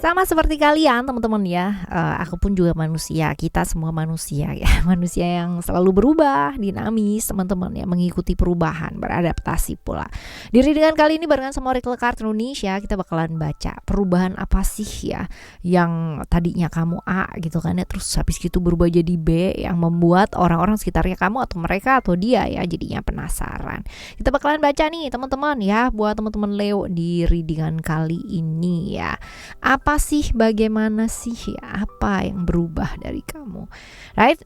Sama seperti kalian teman-teman ya, aku pun juga manusia, kita semua manusia ya, manusia yang selalu berubah, dinamis teman-teman ya, mengikuti perubahan, beradaptasi pula. Di readingan kali ini barengan sama Oracle Card Indonesia, kita bakalan baca perubahan apa sih ya, yang tadinya kamu A gitu kan ya, terus habis gitu berubah jadi B, yang membuat orang-orang sekitarnya kamu atau mereka atau dia ya jadinya penasaran. Kita bakalan baca nih teman-teman ya, buat teman-teman Leo di readingan kali ini ya. Apa sih, bagaimana sih ya, apa yang berubah dari kamu, right?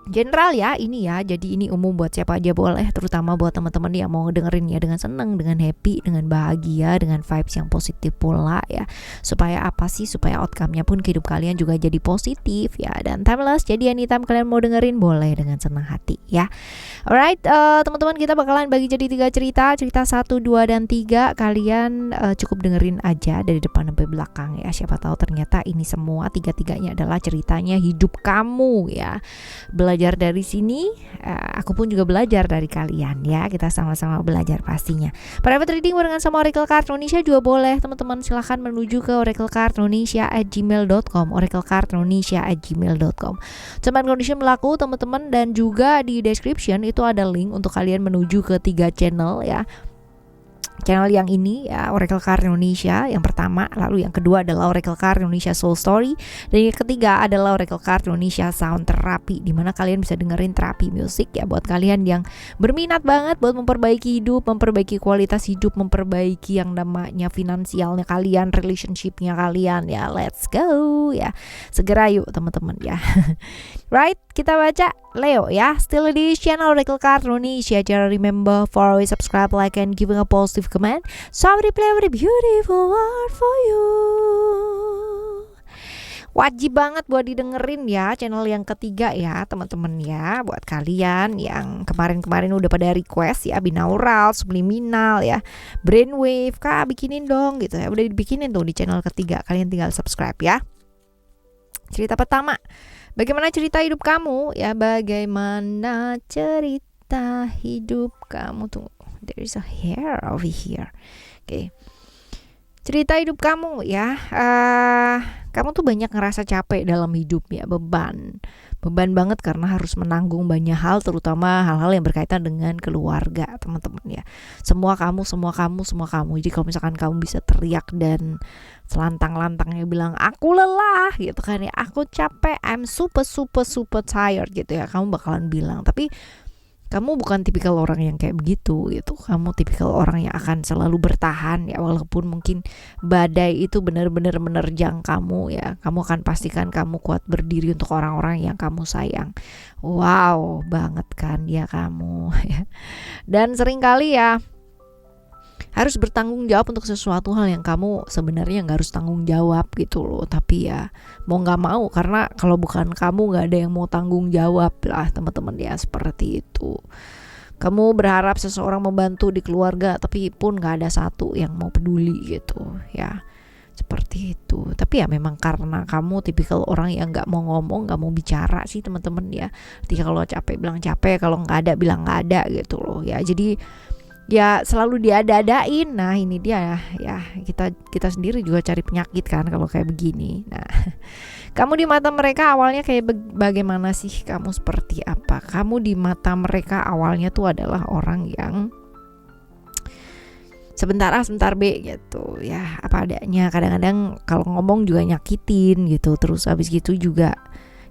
General ya ini ya, jadi ini umum buat siapa aja boleh, terutama buat teman-teman yang mau dengerin ya dengan seneng, dengan happy, dengan bahagia, dengan vibes yang positif pula ya. Supaya apa sih, supaya outcome-nya pun ke hidup kalian juga jadi positif ya, dan timeless. Jadi anytime kalian mau dengerin boleh dengan senang hati ya. Alright, teman-teman, kita bakalan bagi jadi 3 cerita 1, 2, dan 3. Kalian cukup dengerin aja dari depan sampai belakang ya. Siapa tahu ternyata ini semua 3-3-nya adalah ceritanya hidup kamu ya. Belajar dari sini, aku pun juga belajar dari kalian ya. Kita sama-sama belajar pastinya. Private reading barengan sama Oracle Card Indonesia juga boleh. Teman-teman silahkan menuju ke oraclecardindonesia@gmail.com, oraclecardindonesia@gmail.com. Cuman condition berlaku teman-teman, dan juga di description itu ada link untuk kalian menuju ke 3 channel ya. Channel yang ini ya, Oracle Card Indonesia yang pertama, lalu yang kedua adalah Oracle Card Indonesia Soul Story, dan yang ketiga adalah Oracle Card Indonesia Sound Therapy, dimana kalian bisa dengerin terapi musik ya, buat kalian yang berminat banget buat memperbaiki hidup, memperbaiki kualitas hidup, memperbaiki yang namanya finansialnya kalian, relationshipnya kalian ya. Let's go ya, segera yuk teman-teman ya. Right, kita baca Leo ya, still di channel Oracle Card Indonesia. Jangan remember for always subscribe, like, and giving a positive comment. So I play a very beautiful word for you. Wajib banget buat didengerin ya channel yang ketiga ya teman-teman ya, buat kalian yang kemarin-kemarin udah pada request ya, binaural, subliminal ya, brainwave, Kak bikinin dong gitu ya. Udah dibikinin tuh di channel ketiga, kalian tinggal subscribe ya. Cerita pertama, bagaimana cerita hidup kamu ya, bagaimana cerita hidup kamu. Tuh, there is a hair over here. Oke. Cerita hidup kamu ya, kamu tuh banyak ngerasa capek dalam hidup ya, beban banget karena harus menanggung banyak hal, terutama hal-hal yang berkaitan dengan keluarga teman-teman ya. Semua kamu. Jadi kalau misalkan kamu bisa teriak dan selantang-lantangnya bilang aku lelah gitu kan ya, aku capek, I'm super tired gitu ya, kamu bakalan bilang. Tapi kamu bukan tipikal orang yang kayak begitu gitu. Kamu tipikal orang yang akan selalu bertahan ya, walaupun mungkin badai itu benar-benar menerjang kamu ya. Kamu akan pastikan kamu kuat berdiri untuk orang-orang yang kamu sayang. Wow banget kan ya kamu ya. Dan seringkali ya harus bertanggung jawab untuk sesuatu hal yang kamu sebenarnya nggak harus tanggung jawab gitu loh. Tapi ya mau nggak mau, karena kalau bukan kamu nggak ada yang mau tanggung jawab lah teman-teman ya, seperti itu. Kamu berharap seseorang membantu di keluarga, tapi pun nggak ada satu yang mau peduli gitu ya, seperti itu. Tapi ya memang karena kamu tipikal orang yang nggak mau ngomong, nggak mau bicara sih teman-teman ya. Jadi kalau capek bilang capek, kalau nggak ada bilang nggak ada gitu loh ya. Jadi ya selalu diada-adain. Nah ini dia ya, kita sendiri juga cari penyakit kan kalau kayak begini. Nah kamu di mata mereka awalnya kayak bagaimana sih, kamu seperti apa? Kamu di mata mereka awalnya tuh adalah orang yang sebentar A sebentar B gitu ya, apa adanya. Kadang-kadang kalau ngomong juga nyakitin gitu, terus habis gitu juga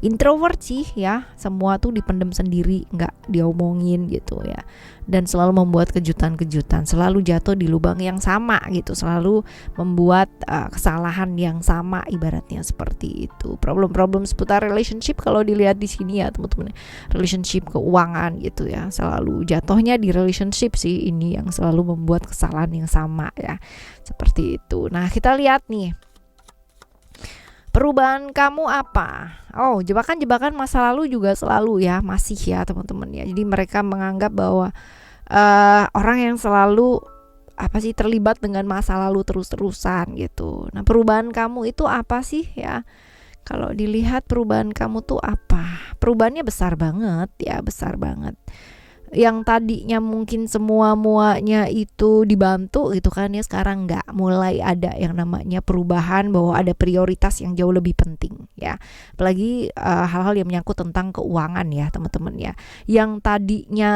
introvert sih ya, semua tuh dipendem sendiri, nggak diomongin gitu ya, dan selalu membuat kejutan-kejutan, selalu jatuh di lubang yang sama gitu, selalu membuat kesalahan yang sama, ibaratnya seperti itu. Problem-problem seputar relationship kalau dilihat di sini ya teman-teman, relationship, keuangan gitu ya, selalu jatuhnya di relationship sih ini yang selalu membuat kesalahan yang sama ya, seperti itu. Nah kita lihat nih, perubahan kamu apa? Oh, jebakan-jebakan masa lalu juga selalu ya, masih ya teman-teman ya. Jadi mereka menganggap bahwa orang yang selalu terlibat dengan masa lalu terus-terusan gitu. Nah, perubahan kamu itu apa sih ya? Kalau dilihat perubahan kamu tuh apa? Perubahannya besar banget ya, besar banget. yang tadinya mungkin semua-muanya itu dibantu gitu kan ya, sekarang nggak, mulai ada yang namanya perubahan bahwa ada prioritas yang jauh lebih penting ya. Apalagi hal-hal yang menyangkut tentang keuangan ya teman-teman ya, yang tadinya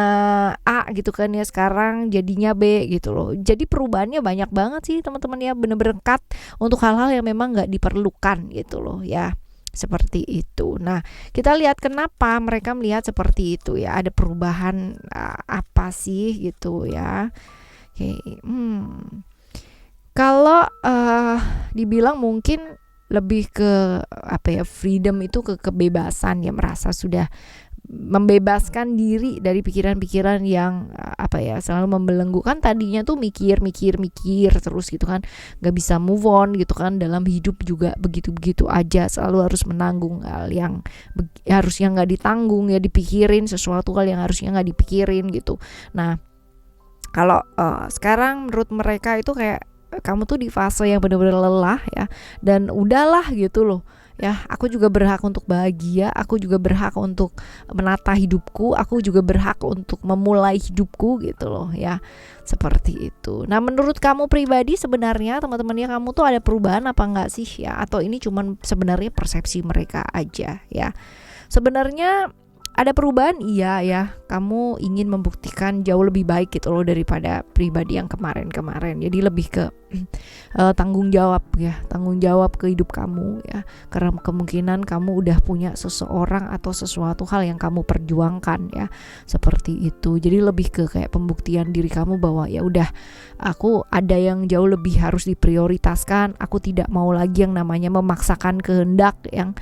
A gitu kan ya, sekarang jadinya B gitu loh. Jadi perubahannya banyak banget sih teman-teman ya, bener-bener cut untuk hal-hal yang memang nggak diperlukan gitu loh ya, seperti itu. Nah, kita lihat kenapa mereka melihat seperti itu ya. Ada perubahan apa sih gitu ya. Oke, kalau dibilang mungkin lebih ke apa ya, freedom itu ke kebebasan ya, merasa sudah membebaskan diri dari pikiran-pikiran yang apa ya, selalu membelenggu. Kan tadinya tuh mikir terus gitu kan, nggak bisa move on gitu kan, dalam hidup juga begitu-begitu aja, selalu harus menanggung hal yang harusnya nggak ditanggung ya, dipikirin sesuatu hal yang harusnya nggak dipikirin gitu. Nah, kalau sekarang menurut mereka itu kayak kamu tuh di fase yang benar-benar lelah ya, dan udahlah gitu loh ya, aku juga berhak untuk bahagia, aku juga berhak untuk menata hidupku, aku juga berhak untuk memulai hidupku gitu loh ya, seperti itu. Nah, menurut kamu pribadi sebenarnya teman-teman ya, kamu tuh ada perubahan apa enggak sih ya, atau ini cuman sebenarnya persepsi mereka aja ya? Sebenarnya ada perubahan, iya ya, kamu ingin membuktikan jauh lebih baik gitu loh daripada pribadi yang kemarin-kemarin. Jadi lebih ke tanggung jawab ya, tanggung jawab ke hidup kamu ya, karena kemungkinan kamu udah punya seseorang atau sesuatu hal yang kamu perjuangkan ya, seperti itu. Jadi lebih ke kayak pembuktian diri kamu bahwa ya udah, aku ada yang jauh lebih harus diprioritaskan, aku tidak mau lagi yang namanya memaksakan kehendak yang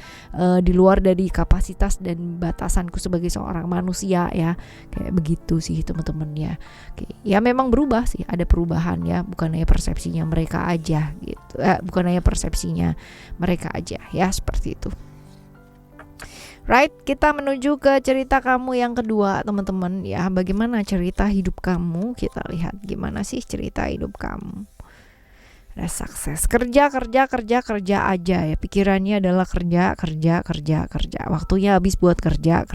di luar dari kapasitas dan batasanku sebagai seorang manusia ya, kayak begitu sih teman-teman ya. Oke. Ya memang berubah sih, ada perubahan ya, bukan hanya persepsinya mereka aja gitu, bukan hanya persepsinya mereka aja ya, seperti itu. Right, kita menuju ke cerita kamu yang kedua teman-teman ya. Bagaimana cerita hidup kamu? Kita lihat gimana sih cerita hidup kamu. Ada sukses, kerja aja ya, pikirannya adalah kerja, waktunya habis buat kerja,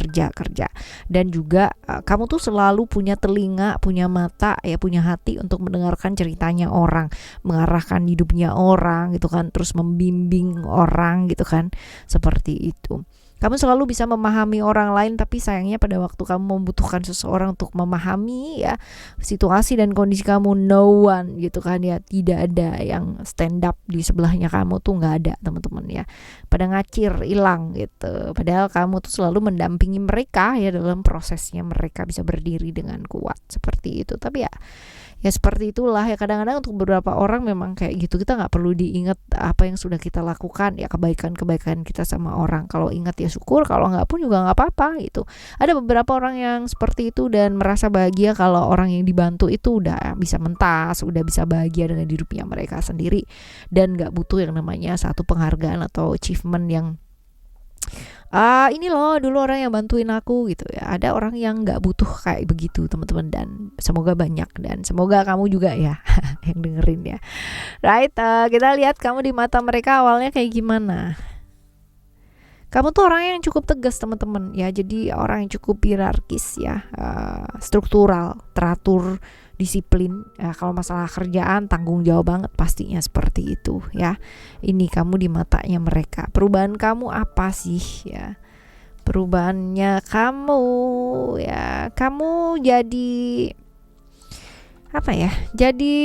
dan juga kamu tuh selalu punya telinga, punya mata ya, punya hati untuk mendengarkan ceritanya orang, mengarahkan hidupnya orang gitu kan, terus membimbing orang gitu kan, seperti itu. Kamu selalu bisa memahami orang lain, tapi sayangnya pada waktu kamu membutuhkan seseorang untuk memahami ya situasi dan kondisi kamu, no one gitu kan ya, tidak ada yang stand up di sebelahnya kamu tuh, nggak ada teman-teman ya, pada ngacir, hilang gitu. Padahal kamu tuh selalu mendampingi mereka ya dalam prosesnya mereka bisa berdiri dengan kuat, seperti itu. Tapi ya seperti itulah ya, kadang-kadang untuk beberapa orang memang kayak gitu, kita nggak perlu diingat apa yang sudah kita lakukan ya, kebaikan kita sama orang. Kalau ingat ya syukur, kalau nggak pun juga nggak apa-apa gitu. Ada beberapa orang yang seperti itu dan merasa bahagia kalau orang yang dibantu itu udah bisa mentas, udah bisa bahagia dengan hidupnya mereka sendiri, dan nggak butuh yang namanya satu penghargaan atau achievement yang ini loh dulu orang yang bantuin aku gitu ya. Ada orang yang nggak butuh kayak begitu teman-teman, dan semoga banyak, dan semoga kamu juga ya yang dengerin ya. Right, kita lihat kamu di mata mereka awalnya kayak gimana. Kamu tuh orang yang cukup tegas teman-teman ya, jadi orang yang cukup hierarkis ya, struktural, teratur, disiplin ya. Kalau masalah kerjaan tanggung jawab banget pastinya, seperti itu ya. Ini kamu di matanya mereka. Perubahan kamu apa sih ya? Perubahannya kamu ya, kamu jadi apa ya, jadi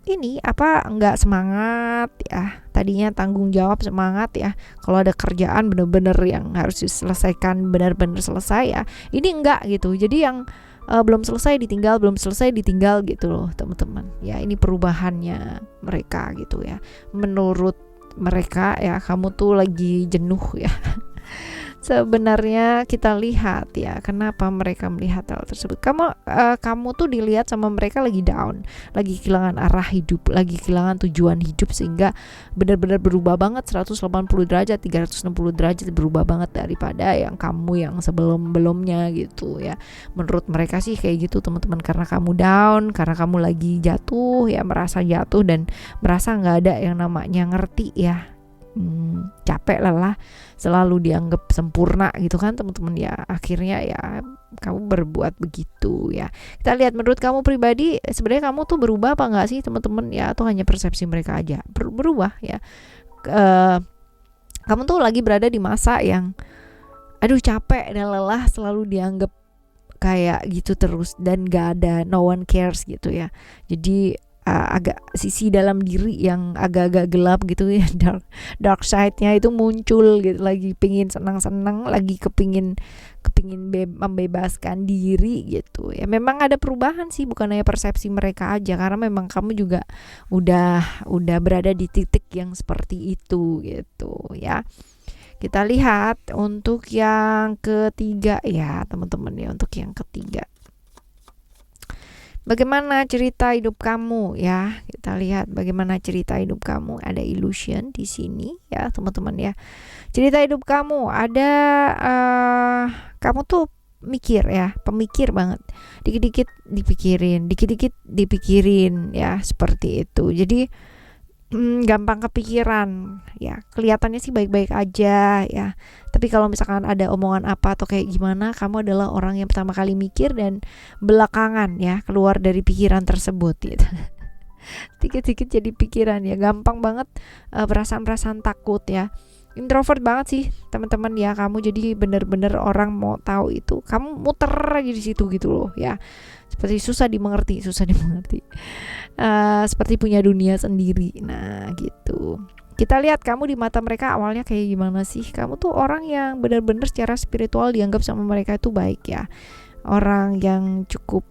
ini apa, nggak semangat ya. Tadinya tanggung jawab, semangat ya, kalau ada kerjaan bener-bener yang harus diselesaikan, benar-benar selesai ya, ini enggak gitu. Jadi yang belum selesai ditinggal gitu loh teman-teman ya. Ini perubahannya mereka gitu ya. Menurut mereka ya, kamu tuh lagi jenuh ya. Sebenarnya kita lihat ya, kenapa mereka melihat hal tersebut. Kamu tuh dilihat sama mereka lagi down, lagi kehilangan arah hidup, lagi kehilangan tujuan hidup, sehingga benar-benar berubah banget 180 derajat, 360 derajat, berubah banget daripada yang kamu yang sebelum-belumnya gitu ya. Menurut mereka sih kayak gitu teman-teman, karena kamu down, karena kamu lagi jatuh ya, merasa jatuh dan merasa nggak ada yang namanya ngerti ya. Capek, lelah, selalu dianggap sempurna gitu kan teman-teman ya. Akhirnya ya kamu berbuat begitu ya. Kita lihat menurut kamu pribadi sebenarnya kamu tuh berubah apa enggak sih teman-teman ya, atau hanya persepsi mereka aja berubah ya. Kamu tuh lagi berada di masa yang aduh capek dan lelah selalu dianggap kayak gitu terus dan gak ada, no one cares gitu ya. Jadi agak sisi dalam diri yang agak-agak gelap gitu ya, dark side-nya itu muncul gitu, lagi pingin senang-senang, lagi kepingin membebaskan diri gitu ya. Memang ada perubahan sih, bukan hanya persepsi mereka aja, karena memang kamu juga udah berada di titik yang seperti itu gitu ya. Kita lihat untuk yang ketiga ya teman-teman ya, untuk yang ketiga. Bagaimana cerita hidup kamu ya? Kita lihat bagaimana cerita hidup kamu. Ada illusion di sini ya teman-teman ya. Cerita hidup kamu ada kamu tuh mikir ya, pemikir banget. Dikit-dikit dipikirin ya, seperti itu. Jadi gampang kepikiran ya, kelihatannya sih baik-baik aja ya, tapi kalau misalkan ada omongan apa atau kayak gimana, kamu adalah orang yang pertama kali mikir dan belakangan ya keluar dari pikiran tersebut gitu. Dikit-dikit jadi pikiran ya, gampang banget perasaan-perasaan takut ya. Introvert banget sih teman-teman ya kamu, jadi bener-bener orang mau tahu itu kamu muter aja di situ gitu loh ya, seperti susah dimengerti seperti punya dunia sendiri. Nah gitu, kita lihat kamu di mata mereka awalnya kayak gimana sih. Kamu tuh orang yang benar-benar secara spiritual dianggap sama mereka itu baik ya, orang yang cukup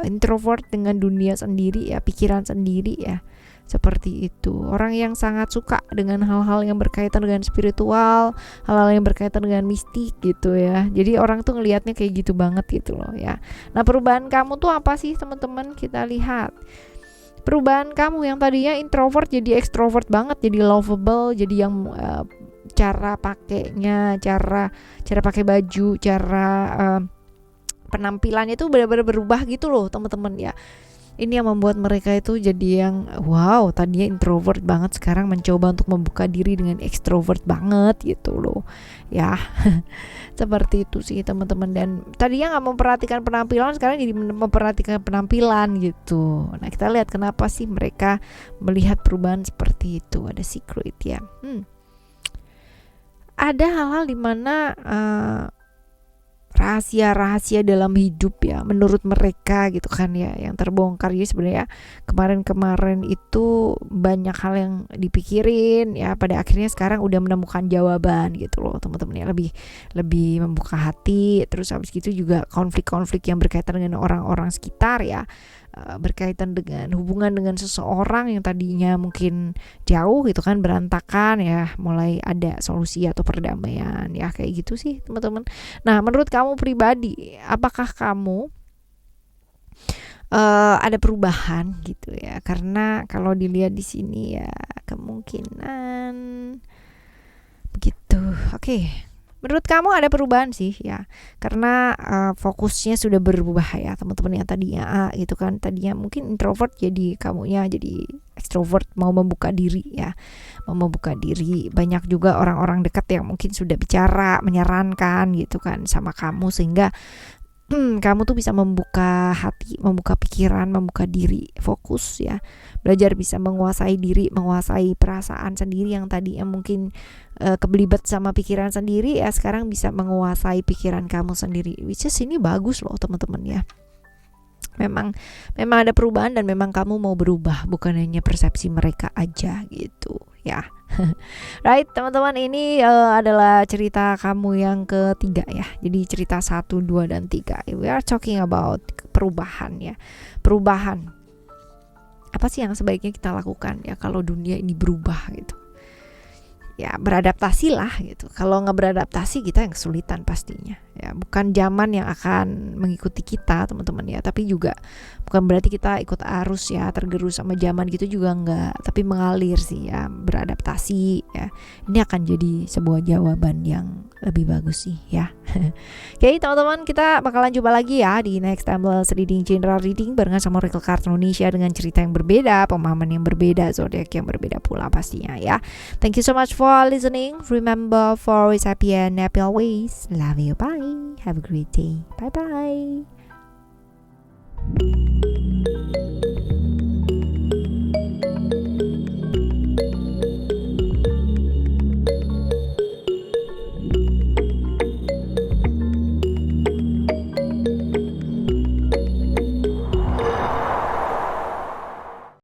introvert dengan dunia sendiri ya, pikiran sendiri ya, seperti itu. Orang yang sangat suka dengan hal-hal yang berkaitan dengan spiritual, hal-hal yang berkaitan dengan mistik gitu ya. Jadi orang tuh ngelihatnya kayak gitu banget gitu loh ya. Nah perubahan kamu tuh apa sih teman-teman? Kita lihat perubahan kamu yang tadinya introvert jadi extrovert banget, jadi lovable, jadi yang cara pakainya, cara pakai baju, cara penampilannya itu benar-benar berubah gitu loh teman-teman ya. Ini yang membuat mereka itu jadi yang wow, tadinya introvert banget sekarang mencoba untuk membuka diri dengan extrovert banget gitu loh ya. Seperti itu sih teman-teman, dan tadinya nggak memperhatikan penampilan sekarang jadi memperhatikan penampilan gitu. Nah kita lihat kenapa sih mereka melihat perubahan seperti itu. Ada secret ya. Ada hal-hal dimana rahasia-rahasia dalam hidup ya menurut mereka gitu kan ya, yang terbongkar. Jadi sebenarnya kemarin itu banyak hal yang dipikirin ya, pada akhirnya sekarang udah menemukan jawaban gitu loh teman-teman ya, lebih membuka hati. Terus habis gitu juga konflik-konflik yang berkaitan dengan orang-orang sekitar ya, berkaitan dengan hubungan dengan seseorang yang tadinya mungkin jauh gitu kan, berantakan ya, mulai ada solusi atau perdamaian ya, kayak gitu sih teman-teman. Nah menurut kamu pribadi, apakah kamu ada perubahan gitu ya? Karena kalau dilihat di sini ya kemungkinan begitu. Oke. Menurut kamu ada perubahan sih ya, karena fokusnya sudah berubah ya teman-teman. Yang tadinya gitu kan, tadinya mungkin introvert jadi kamunya jadi extrovert, mau membuka diri ya, mau membuka diri. Banyak juga orang-orang dekat yang mungkin sudah bicara, menyarankan gitu kan sama kamu, sehingga kamu tuh bisa membuka hati, membuka pikiran, membuka diri, fokus ya, belajar bisa menguasai diri, menguasai perasaan sendiri yang tadinya mungkin kebelibat sama pikiran sendiri ya, sekarang bisa menguasai pikiran kamu sendiri. Which is ini bagus loh teman-teman ya. Memang ada perubahan dan memang kamu mau berubah, bukan hanya persepsi mereka aja gitu ya. Right teman-teman, ini adalah cerita kamu yang ketiga ya. Jadi cerita 1, 2, dan 3 we are talking about perubahan ya. Perubahan apa sih yang sebaiknya kita lakukan ya kalau dunia ini berubah gitu ya? Beradaptasi lah gitu. Kalau nggak beradaptasi kita yang kesulitan pastinya ya. Bukan zaman yang akan mengikuti kita teman-teman ya, tapi juga bukan berarti kita ikut arus ya, tergerus sama zaman gitu juga enggak, tapi mengalir sih ya, beradaptasi ya. Ini akan jadi sebuah jawaban yang lebih bagus sih ya. Oke teman-teman, kita bakalan jumpa lagi ya di next timeless reading, general reading barengan sama Oracle Card Indonesia dengan cerita yang berbeda, pemahaman yang berbeda, zodiak yang berbeda pula pastinya ya. Thank you so much for listening. Remember, for always happy and happy always. Love you, bye. Have a great day. Bye bye.